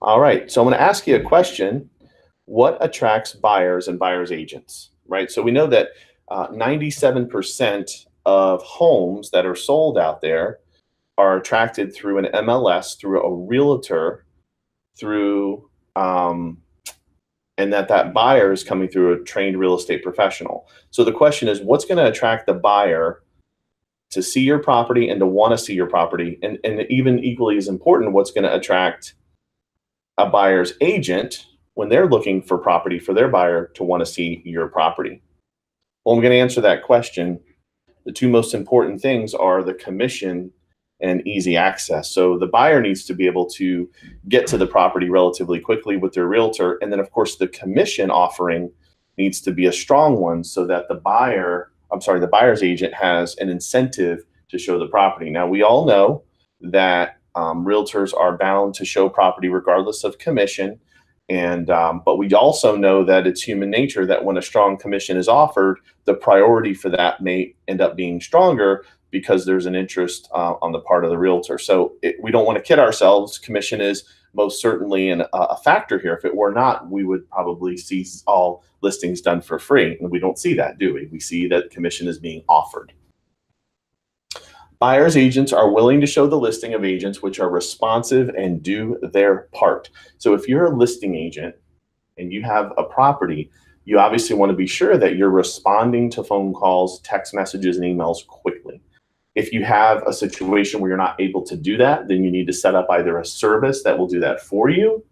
All right, so I'm going to ask you a question. What attracts buyers and buyers agents, right? So we know that 97% of homes that are sold out there are attracted through an MLS, through a realtor, through and that buyer is coming through a trained real estate professional. So the question is, what's going to attract the buyer to see your property and to want to see your property? And even equally as important, what's going to attract a buyer's agent when they're looking for property for their buyer to want to see your property? Well, I'm going to answer that question. The two most important things are the commission and easy access. So the buyer needs to be able to get to the property relatively quickly with their realtor. And then, of course, the commission offering needs to be a strong one so that the buyer's agent has an incentive to show the property. Now, we all know that realtors are bound to show property regardless of commission. But we also know that it's human nature that when a strong commission is offered, the priority for that may end up being stronger because there's an interest on the part of the realtor. So we don't want to kid ourselves. Commission is most certainly a factor here. If it were not, we would probably see all listings done for free. And we don't see that, do we? We see that commission is being offered. Buyer's agents are willing to show the listing of agents which are responsive and do their part. So if you're a listing agent and you have a property, you obviously want to be sure that you're responding to phone calls, text messages, and emails quickly. If you have a situation where you're not able to do that, then you need to set up either a service that will do that for you,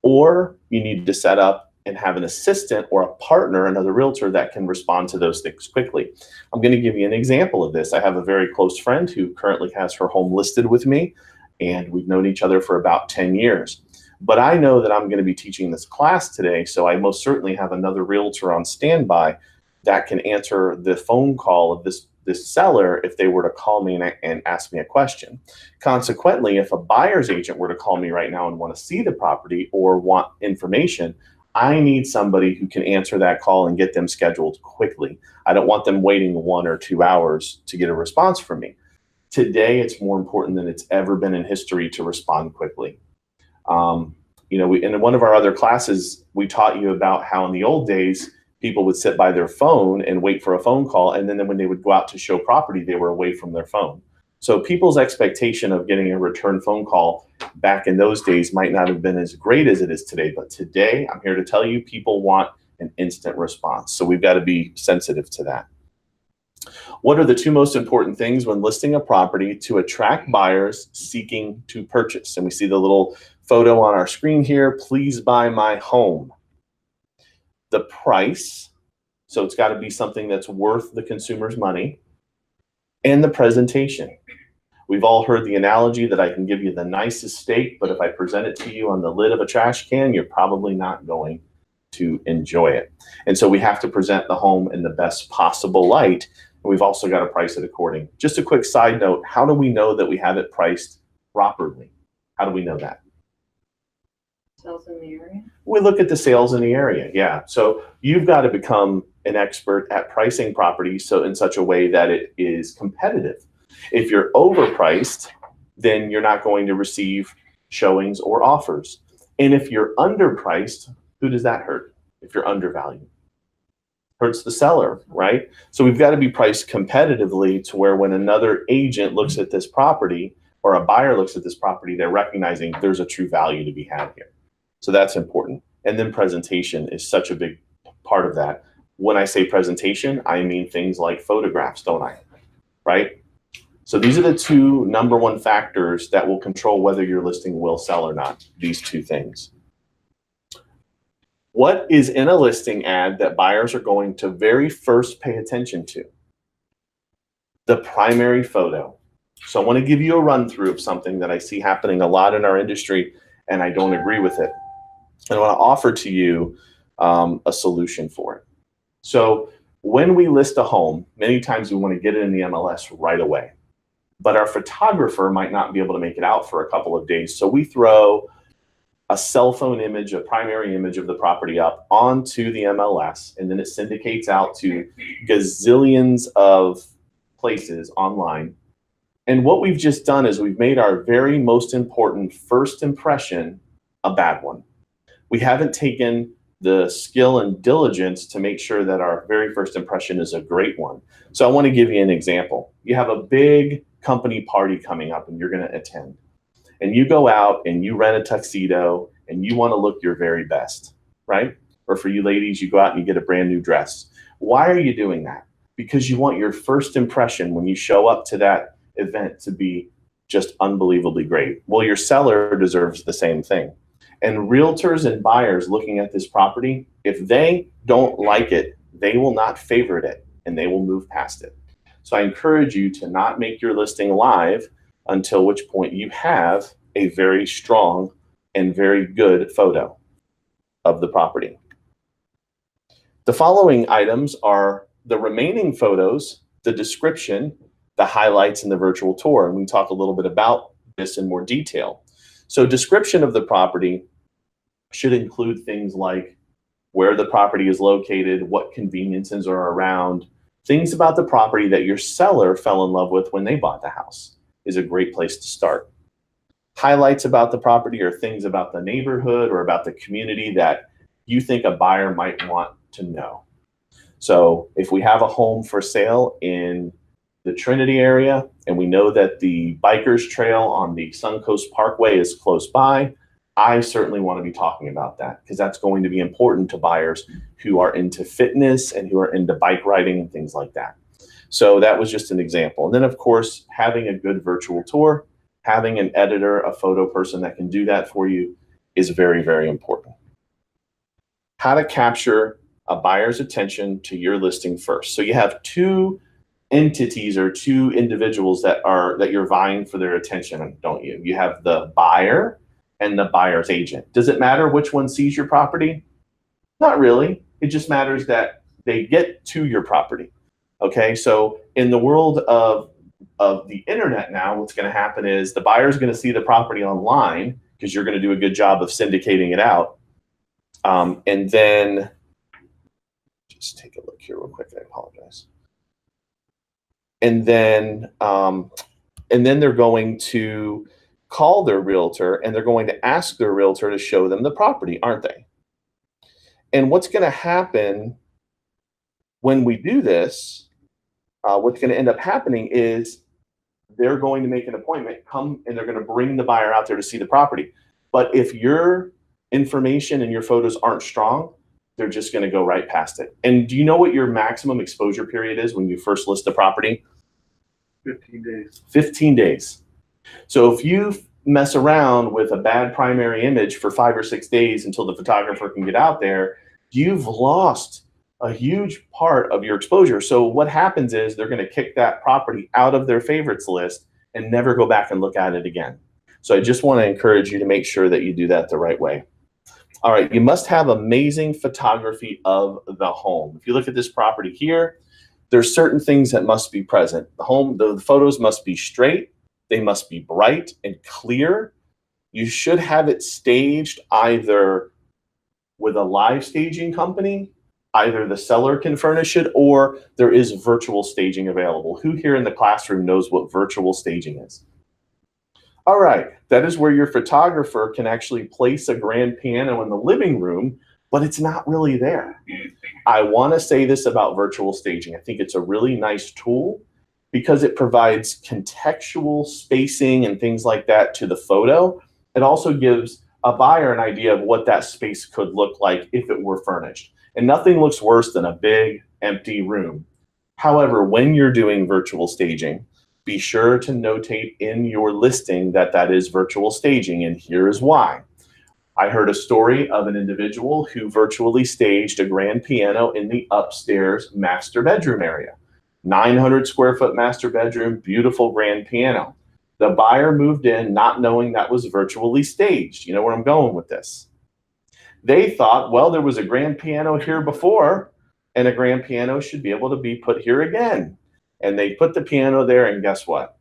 or you need to set up and have an assistant or a partner, another realtor that can respond to those things quickly. I'm going to give you an example of this. I have a very close friend who currently has her home listed with me, and we've known each other for about 10 years. But I know that I'm going to be teaching this class today, so I most certainly have another realtor on standby that can answer the phone call of this seller if they were to call me and ask me a question. Consequently, if a buyer's agent were to call me right now and want to see the property or want information, I need somebody who can answer that call and get them scheduled quickly. I don't want them waiting 1 or 2 hours to get a response from me. Today, it's more important than it's ever been in history to respond quickly. In one of our other classes, we taught you about how in the old days, people would sit by their phone and wait for a phone call. And then when they would go out to show property, they were away from their phone. So people's expectation of getting a return phone call back in those days might not have been as great as it is today. But today, I'm here to tell you, people want an instant response. So we've got to be sensitive to that. What are the two most important things when listing a property to attract buyers seeking to purchase? And we see the little photo on our screen here. Please buy my home. The price. So it's got to be something that's worth the consumer's money. And the presentation. We've all heard the analogy that I can give you the nicest steak, but if I present it to you on the lid of a trash can, you're probably not going to enjoy it. And so we have to present the home in the best possible light. And we've also got to price it according. Just a quick side note, how do we know that we have it priced properly? How do we know that? Sales in the area? We look at the sales in the area, yeah. So you've got to become an expert at pricing property so in such a way that it is competitive. If you're overpriced, then you're not going to receive showings or offers. And if you're underpriced, who does that hurt? If you're undervalued, hurts the seller, right? So we've got to be priced competitively to where when another agent looks at this property or a buyer looks at this property, they're recognizing there's a true value to be had here. So that's important. And then presentation is such a big part of that. When I say presentation, I mean things like photographs, don't I? Right? So these are the two number one factors that will control whether your listing will sell or not, these two things. What is in a listing ad that buyers are going to very first pay attention to? The primary photo. So I want to give you a run through of something that I see happening a lot in our industry, and I don't agree with it. And I want to offer to you a solution for it. So when we list a home, many times we want to get it in the MLS right away. But our photographer might not be able to make it out for a couple of days. So we throw a cell phone image, a primary image of the property up onto the MLS, and then it syndicates out to gazillions of places online. And what we've just done is we've made our very most important first impression a bad one. We haven't taken the skill and diligence to make sure that our very first impression is a great one. So I want to give you an example. You have a big company party coming up and you're going to attend. And you go out and you rent a tuxedo and you want to look your very best, right? Or for you ladies, you go out and you get a brand new dress. Why are you doing that? Because you want your first impression when you show up to that event to be just unbelievably great. Well, your seller deserves the same thing. And realtors and buyers looking at this property, if they don't like it, they will not favorite it and they will move past it. So I encourage you to not make your listing live until which point you have a very strong and very good photo of the property. The following items are the remaining photos, the description, the highlights, and the virtual tour. And we can talk a little bit about this in more detail. So description of the property should include things like where the property is located, what conveniences are around, things about the property that your seller fell in love with when they bought the house is a great place to start. Highlights about the property are things about the neighborhood or about the community that you think a buyer might want to know. So if we have a home for sale in the Trinity area and we know that the bikers trail on the Suncoast Parkway is close by, I certainly want to be talking about that because that's going to be important to buyers who are into fitness and who are into bike riding and things like that. So that was just an example. And then of course, having a good virtual tour, having an editor, a photo person that can do that for you is very, very important. How to capture a buyer's attention to your listing first. So you have two entities or two individuals that you're vying for their attention, don't you? You have the buyer and the buyer's agent. Does it matter which one sees your property? Not really. It just matters that they get to your property. Okay, so in the world of the internet now, what's going to happen is the buyer is going to see the property online because you're going to do a good job of syndicating it out. And then, just take a look here real quick. I apologize. And then they're going to call their realtor and they're going to ask their realtor to show them the property, aren't they? And what's going to happen when we do this, what's going to end up happening is they're going to make an appointment, come, and they're going to bring the buyer out there to see the property. But if your information and your photos aren't strong, they're just going to go right past it. And do you know what your maximum exposure period is when you first list the property? 15 days. 15 days. So if you mess around with a bad primary image for 5 or 6 days until the photographer can get out there, you've lost a huge part of your exposure. So what happens is they're going to kick that property out of their favorites list and never go back and look at it again. So I just want to encourage you to make sure that you do that the right way. All right, you must have amazing photography of the home. If you look at this property here, there's certain things that must be present. The photos must be straight. They must be bright and clear. You should have it staged either with a live staging company, either the seller can furnish it, or there is virtual staging available. Who here in the classroom knows what virtual staging is? All right, that is where your photographer can actually place a grand piano in the living room, but it's not really there. I want to say this about virtual staging. I think it's a really nice tool because it provides contextual spacing and things like that to the photo. It also gives a buyer an idea of what that space could look like if it were furnished. And nothing looks worse than a big empty room. However, when you're doing virtual staging, be sure to notate in your listing that that is virtual staging, and here is why. I heard a story of an individual who virtually staged a grand piano in the upstairs master bedroom area. 900 square foot master bedroom, beautiful grand piano. The buyer moved in not knowing that was virtually staged. You know where I'm going with this. They thought, well, there was a grand piano here before, and a grand piano should be able to be put here again. And they put the piano there, and guess what?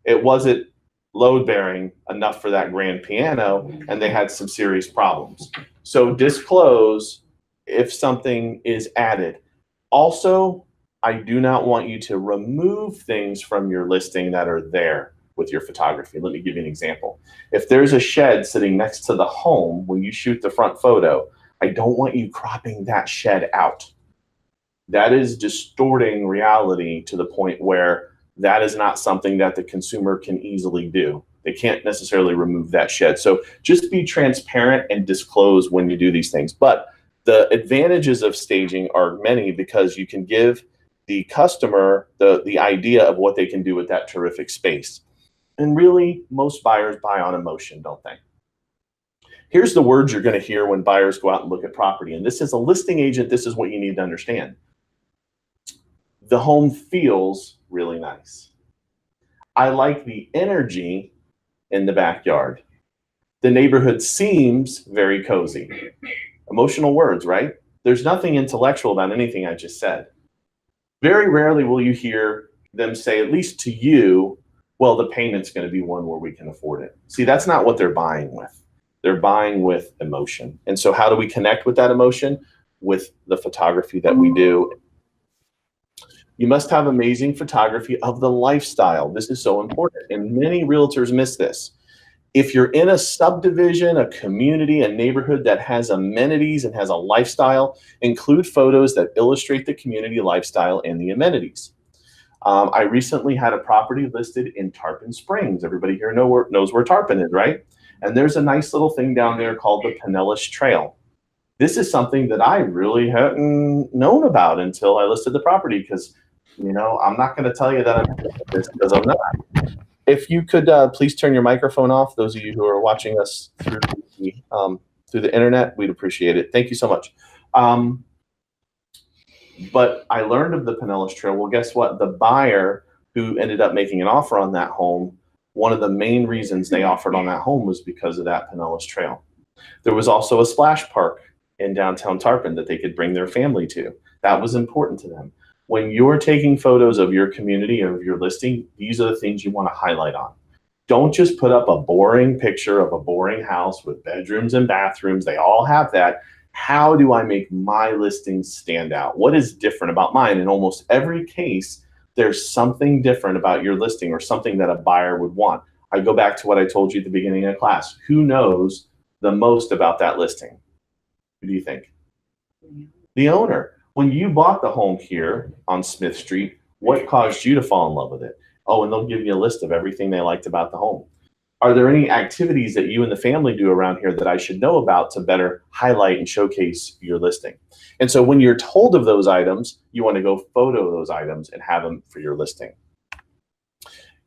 It wasn't load bearing enough for that grand piano, and they had some serious problems. So disclose if something is added. Also, I do not want you to remove things from your listing that are there. with your photography. Let me give you an example. If there's a shed sitting next to the home when you shoot the front photo, I don't want you cropping that shed out. That is distorting reality to the point where that is not something that the consumer can easily do. They can't necessarily remove that shed. So just be transparent and disclose when you do these things. But the advantages of staging are many because you can give the customer the idea of what they can do with that terrific space. And really, most buyers buy on emotion, don't they? Here's the words you're going to hear when buyers go out and look at property. And this is a listing agent, this is what you need to understand. The home feels really nice. I like the energy in the backyard. The neighborhood seems very cozy. Emotional words, right? There's nothing intellectual about anything I just said. Very rarely will you hear them say, at least to you, well, the payment's going to be one where we can afford it. See, that's not what they're buying with. They're buying with emotion. And so how do we connect with that emotion? With the photography that we do. You must have amazing photography of the lifestyle. This is so important, and many realtors miss this. If you're in a subdivision, a community, a neighborhood that has amenities and has a lifestyle, include photos that illustrate the community lifestyle and the amenities. I recently had a property listed in Tarpon Springs. Everybody here knows where Tarpon is, right? And there's a nice little thing down there called the Pinellas Trail. This is something that I really hadn't known about until I listed the property because, you know, I'm not going to tell you that I'm doing this because I'm not. If you could please turn your microphone off, those of you who are watching us through the internet, we'd appreciate it. Thank you so much. But I learned of the Pinellas Trail. Well, guess what? The buyer who ended up making an offer on that home, one of the main reasons they offered on that home was because of that Pinellas Trail. There was also a splash park in downtown Tarpon that they could bring their family to. That was important to them. When you're taking photos of your community or of your listing, these are the things you want to highlight on. Don't just put up a boring picture of a boring house with bedrooms and bathrooms. They all have that. How do I make my listing stand out? What is different about mine? In almost every case, there's something different about your listing or something that a buyer would want. I go back to what I told you at the beginning of class. Who knows the most about that listing? Who do you think? The owner. When you bought the home here on Smith Street, what caused you to fall in love with it? Oh, and they'll give you a list of everything they liked about the home. Are there any activities that you and the family do around here that I should know about to better highlight and showcase your listing? And so when you're told of those items, you want to go photo those items and have them for your listing.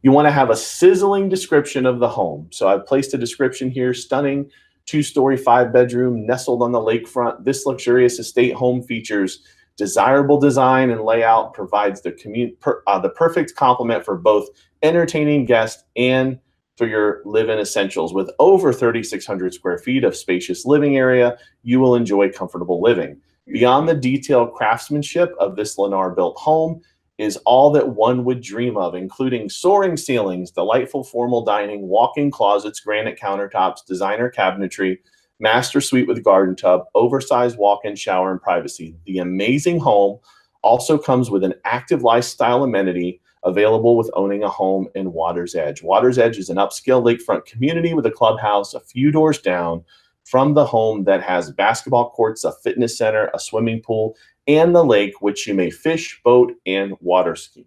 You want to have a sizzling description of the home. So I've placed a description here, stunning 2-story, 5-bedroom, nestled on the lakefront. This luxurious estate home features desirable design and layout, provides the perfect complement for both entertaining guests and for your live-in essentials. With over 3,600 square feet of spacious living area, you will enjoy comfortable living. Beyond the detailed craftsmanship of this Lennar-built home is all that one would dream of, including soaring ceilings, delightful formal dining, walk-in closets, granite countertops, designer cabinetry, master suite with garden tub, oversized walk-in shower, and privacy. The amazing home also comes with an active lifestyle amenity available with owning a home in Water's Edge. Water's Edge is an upscale lakefront community with a clubhouse a few doors down from the home that has basketball courts, a fitness center, a swimming pool, and the lake, which you may fish, boat, and water ski.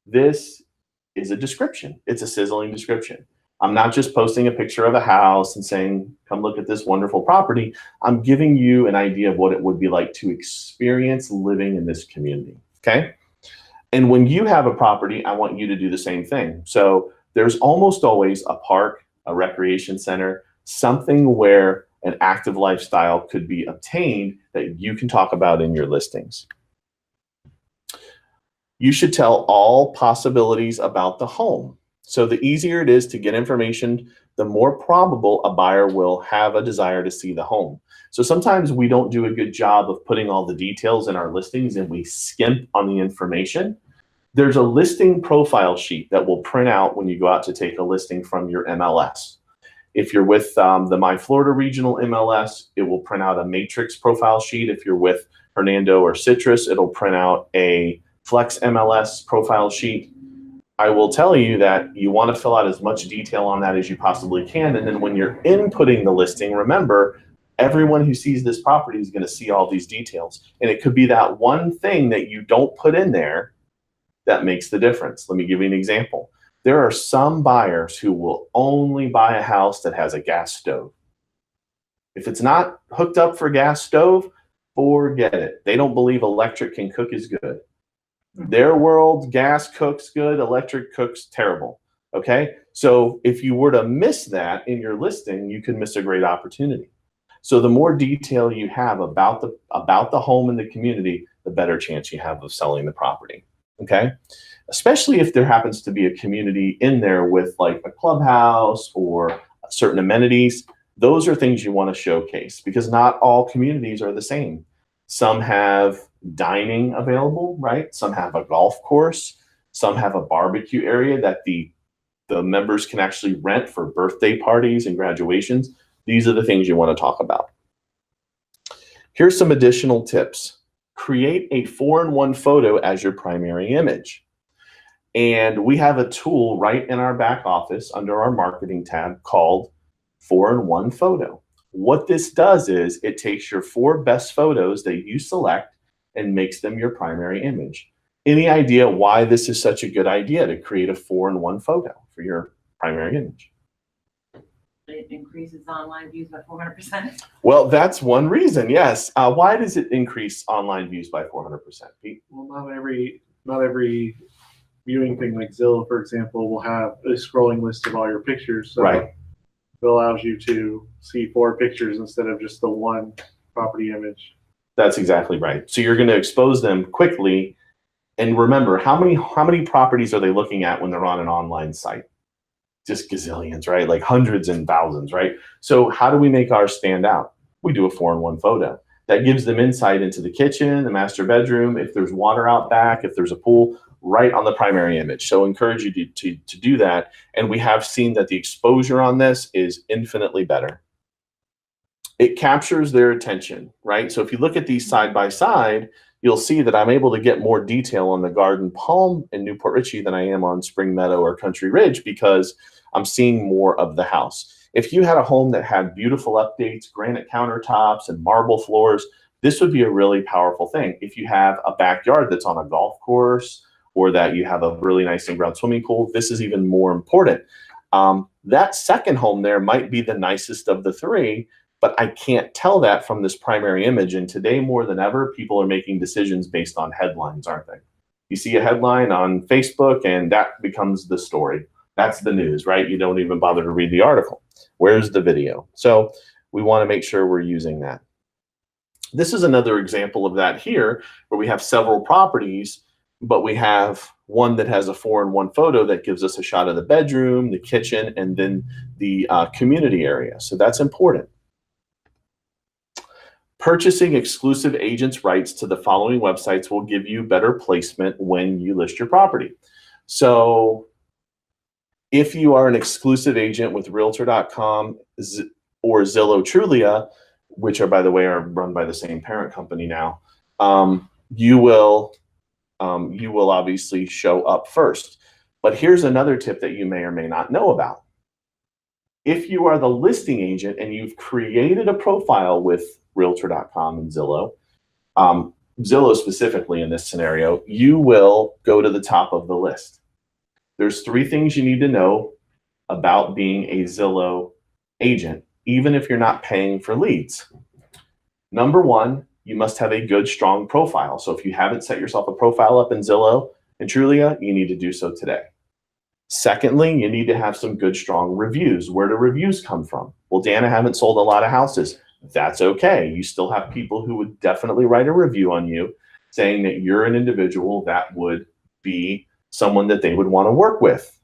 This is a description. It's a sizzling description. I'm not just posting a picture of a house and saying, come look at this wonderful property. I'm giving you an idea of what it would be like to experience living in this community, okay? And when you have a property, I want you to do the same thing. So there's almost always a park, a recreation center, something where an active lifestyle could be obtained that you can talk about in your listings. You should tell all possibilities about the home. So the easier it is to get information, the more probable a buyer will have a desire to see the home. So sometimes we don't do a good job of putting all the details in our listings and we skimp on the information. There's a listing profile sheet that will print out when you go out to take a listing from your MLS. If you're with the My Florida Regional MLS, it will print out a matrix profile sheet. If you're with Hernando or Citrus, it'll print out a Flex MLS profile sheet. I will tell you that you want to fill out as much detail on that as you possibly can. And then when you're inputting the listing, remember, everyone who sees this property is going to see all these details. And it could be that one thing that you don't put in there that makes the difference. Let me give you an example. There are some buyers who will only buy a house that has a gas stove. If it's not hooked up for gas stove, forget it. They don't believe electric can cook as good. Their world, gas cooks good, electric cooks terrible. Okay? So if you were to miss that in your listing, you could miss a great opportunity. So the more detail you have about the home and the community, the better chance you have of selling the property. Okay? Especially if there happens to be a community in there with like a clubhouse or certain amenities. Those are things you want to showcase because not all communities are the same. Some have dining available, right? Some have a golf course. Some have a barbecue area that the members can actually rent for birthday parties and graduations. These are the things you want to talk about. Here's some additional tips. Create a 4-in-1 photo as your primary image. And we have a tool right in our back office under our marketing tab called 4-in-1 photo. What this does is it takes your 4 best photos that you select and makes them your primary image. Any idea why this is such a good idea to create a 4-in-1 photo for your primary image? It increases online views by 400%. Well, that's one reason, yes. Why does it increase online views by 400%, Pete? Well, not every viewing thing like Zillow, for example, will have a scrolling list of all your pictures. So Right. it allows you to see 4 pictures instead of just the one property image. That's exactly right. So you're going to expose them quickly. And remember, how many properties are they looking at when they're on an online site? Just gazillions, right? Like hundreds and thousands, right? So how do we make ours stand out? We do a 4-in-1 photo. That gives them insight into the kitchen, the master bedroom, if there's water out back, if there's a pool, right on the primary image. So encourage you to do that. And we have seen that the exposure on this is infinitely better. It captures their attention, right? So if you look at these side by side, you'll see that I'm able to get more detail on the Garden Palm in Newport Richey than I am on Spring Meadow or Country Ridge because I'm seeing more of the house. If you had a home that had beautiful updates, granite countertops and marble floors, this would be a really powerful thing. If you have a backyard that's on a golf course or that you have a really nice in-ground swimming pool, this is even more important. That second home there might be the nicest of the 3, but I can't tell that from this primary image. And today, more than ever, people are making decisions based on headlines, aren't they? You see a headline on Facebook and that becomes the story. That's the news, right? You don't even bother to read the article. Where's the video? So we want to make sure we're using that. This is another example of that here, where we have several properties, but we have one that has a 4-in-1 photo that gives us a shot of the bedroom, the kitchen, and then the community area. So that's important. Purchasing exclusive agents' rights to the following websites will give you better placement when you list your property. So if you are an exclusive agent with Realtor.com or Zillow Trulia, which are, by the way, are run by the same parent company now, you will obviously show up first. But here's another tip that you may or may not know about. If you are the listing agent and you've created a profile with Realtor.com and Zillow, Zillow specifically in this scenario, you will go to the top of the list. There's 3 things you need to know about being a Zillow agent, even if you're not paying for leads. Number 1, you must have a good, strong profile. So if you haven't set yourself a profile up in Zillow and Trulia, you need to do so today. Secondly, you need to have some good, strong reviews. Where do reviews come from? Well, Dan, I haven't sold a lot of houses. That's okay. You still have people who would definitely write a review on you saying that you're an individual that would be someone that they would want to work with.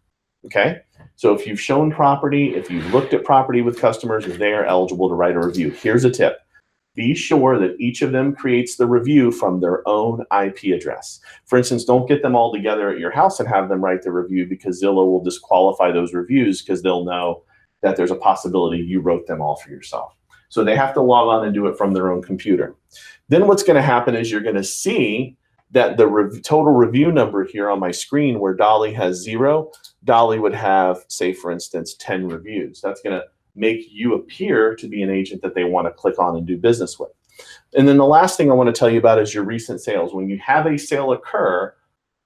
Okay? So if you've shown property, if you've looked at property with customers, they are eligible to write a review. Here's a tip. Be sure that each of them creates the review from their own IP address. For instance, don't get them all together at your house and have them write the review, because Zillow will disqualify those reviews because they'll know that there's a possibility you wrote them all for yourself. So they have to log on and do it from their own computer. Then what's going to happen is you're going to see that the total review number here on my screen where Dolly has 0, Dolly would have, say for instance, 10 reviews. That's going to make you appear to be an agent that they want to click on and do business with. And then the last thing I want to tell you about is your recent sales. When you have a sale occur,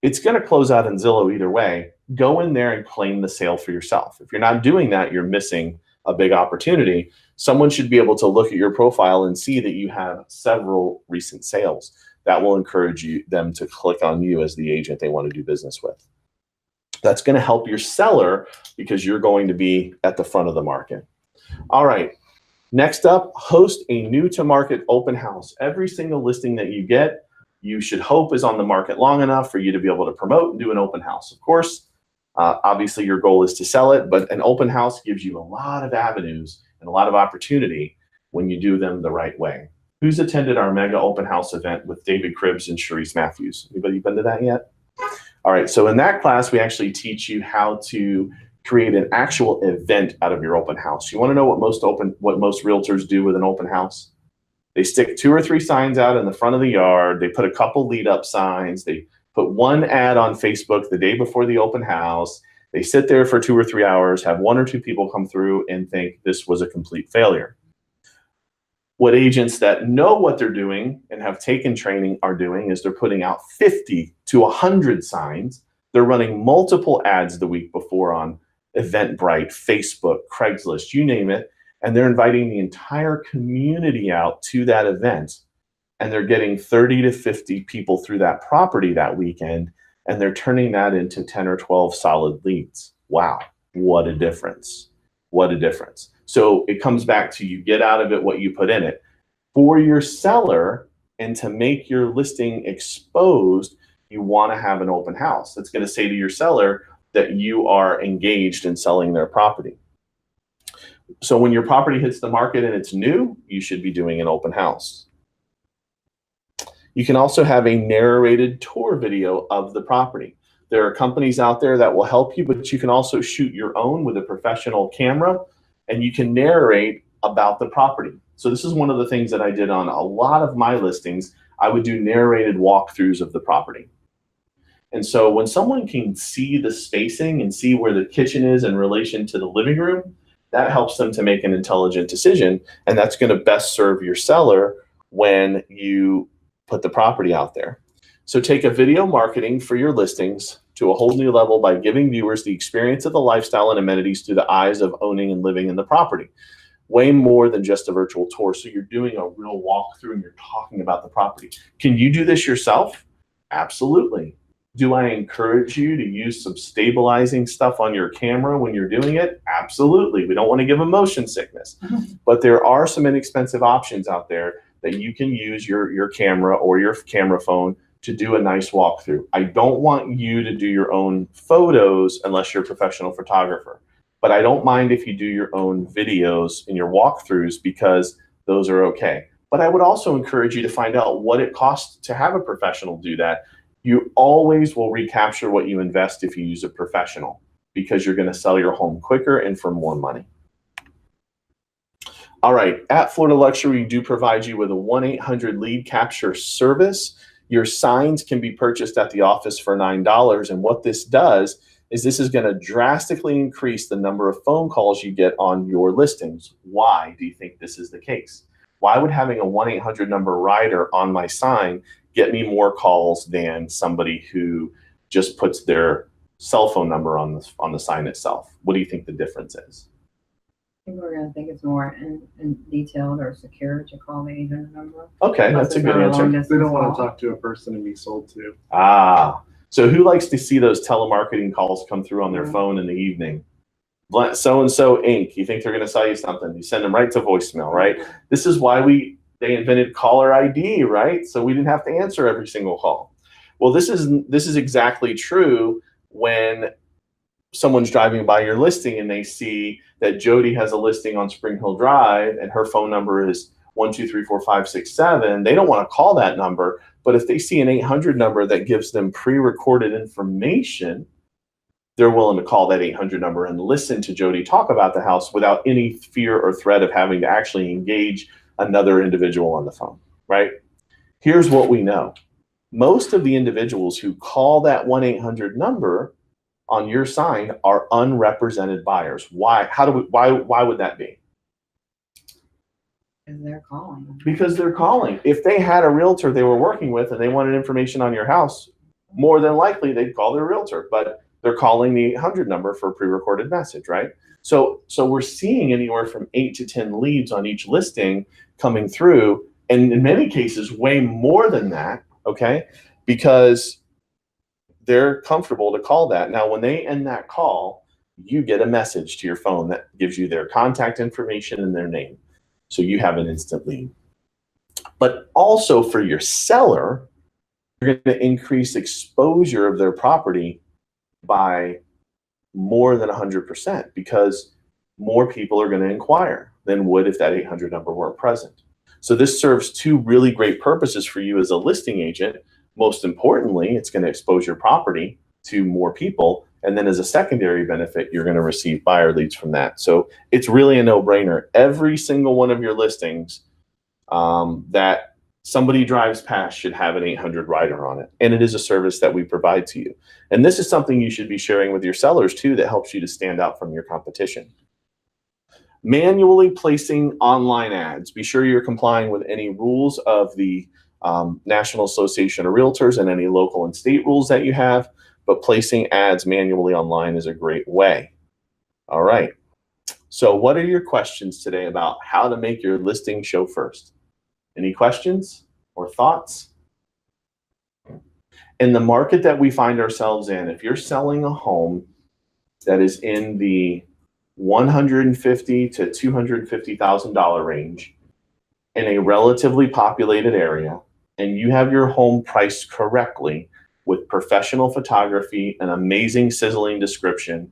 it's going to close out in Zillow either way. Go in there and claim the sale for yourself. If you're not doing that, you're missing a big opportunity. Someone should be able to look at your profile and see that you have several recent sales. That will encourage them to click on you as the agent they want to do business with. That's going to help your seller because you're going to be at the front of the market. All right. Next up, host a new to market open house. Every single listing that you get, you should hope is on the market long enough for you to be able to promote and do an open house. Of course, obviously your goal is to sell it, but an open house gives you a lot of avenues and a lot of opportunity when you do them the right way. Who's attended our mega open house event with David Cribbs and Sharice Matthews? Anybody been to that yet? All right, so in that class, we actually teach you how to create an actual event out of your open house. You want to know what most realtors do with an open house? They stick 2 or 3 signs out in the front of the yard. They put a couple lead up signs. They put one ad on Facebook the day before the open house. They sit there for 2 or 3 hours, have 1 or 2 people come through and think this was a complete failure. What agents that know what they're doing and have taken training are doing is they're putting out 50 to 100 signs. They're running multiple ads the week before on Eventbrite, Facebook, Craigslist, you name it, and they're inviting the entire community out to that event, and they're getting 30 to 50 people through that property that weekend, and they're turning that into 10 or 12 solid leads. Wow, what a difference. What a difference. So it comes back to you get out of it what you put in it. For your seller and to make your listing exposed, you want to have an open house. That's going to say to your seller that you are engaged in selling their property. So when your property hits the market and it's new, you should be doing an open house. You can also have a narrated tour video of the property. There are companies out there that will help you, but you can also shoot your own with a professional camera and you can narrate about the property. So this is one of the things that I did on a lot of my listings. I would do narrated walkthroughs of the property. And so when someone can see the spacing and see where the kitchen is in relation to the living room, that helps them to make an intelligent decision. And that's going to best serve your seller when you put the property out there. So take a video marketing for your listings to a whole new level by giving viewers the experience of the lifestyle and amenities through the eyes of owning and living in the property. Way more than just a virtual tour. So you're doing a real walkthrough and you're talking about the property. Can you do this yourself? Absolutely. Do I encourage you to use some stabilizing stuff on your camera when you're doing it? Absolutely. We don't want to give them motion sickness. But there are some inexpensive options out there that you can use your camera or your camera phone to do a nice walkthrough. I don't want you to do your own photos unless you're a professional photographer. But I don't mind if you do your own videos in your walkthroughs because those are okay. But I would also encourage you to find out what it costs to have a professional do that. You always will recapture what you invest if you use a professional because you're going to sell your home quicker and for more money. All right, at Florida Luxury, we do provide you with a 1-800 lead capture service. Your signs can be purchased at the office for $9. And what this does is this is going to drastically increase the number of phone calls you get on your listings. Why do you think this is the case? Why would having a 1-800 number rider on my sign get me more calls than somebody who just puts their cell phone number on the sign itself? What do you think the difference is? People are going to think it's more in detailed or secure to call the agent number. Okay, that's a good answer. They don't want to talk to a person and be sold to. Ah, so who likes to see those telemarketing calls come through on their phone in the evening? So-and-so Inc. You think they're going to sell you something. You send them right to voicemail, right? This is why they invented caller ID, right? So we didn't have to answer every single call. Well, this is exactly true when someone's driving by your listing and they see that Jody has a listing on Spring Hill Drive and her phone number is 1234567. They don't want to call that number, but if they see an 800 number that gives them pre-recorded information, they're willing to call that 800 number and listen to Jody talk about the house without any fear or threat of having to actually engage another individual on the phone, right? Here's what we know. most of the individuals who call that 1-800 number on your sign are unrepresented buyers. Why? Why would that be? Because they're calling. Because they're calling. If they had a realtor they were working with and they wanted information on your house, more than likely they'd call their realtor, but they're calling the 800 number for a pre-recorded message, right? So we're seeing anywhere from 8 to 10 leads on each listing coming through, and in many cases way more than that, okay? Because they're comfortable to call that. Now, when they end that call, you get a message to your phone that gives you their contact information and their name. So you have an instant lead. But also for your seller, you're going to increase exposure of their property by more than 100% because more people are going to inquire than would if that 800 number weren't present. So this serves two really great purposes for you as a listing agent. Most importantly, it's going to expose your property to more people. And then as a secondary benefit, you're going to receive buyer leads from that. So it's really a no-brainer. Every single one of your listings that somebody drives past should have an 800 rider on it. And it is a service that we provide to you. And this is something you should be sharing with your sellers too that helps you to stand out from your competition. Manually placing online ads. Be sure you're complying with any rules of the National Association of Realtors and any local and state rules that you have, but placing ads manually online is a great way. All right. So what are your questions today about how to make your listing show first? Any questions or thoughts? In the market that we find ourselves in, if you're selling a home that is in the $150,000 to $250,000 range in a relatively populated area, and you have your home priced correctly with professional photography, an amazing sizzling description,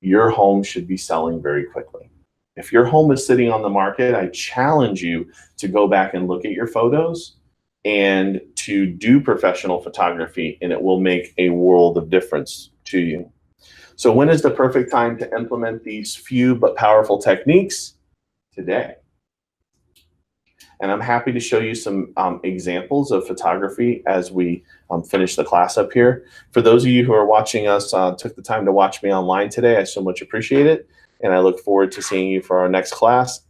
your home should be selling very quickly. If your home is sitting on the market, I challenge you to go back and look at your photos and to do professional photography, and it will make a world of difference to you. So when is the perfect time to implement these few but powerful techniques? Today. And I'm happy to show you some examples of photography as we finish the class up here. For those of you who are watching us, took the time to watch me online today, I so much appreciate it. And I look forward to seeing you for our next class.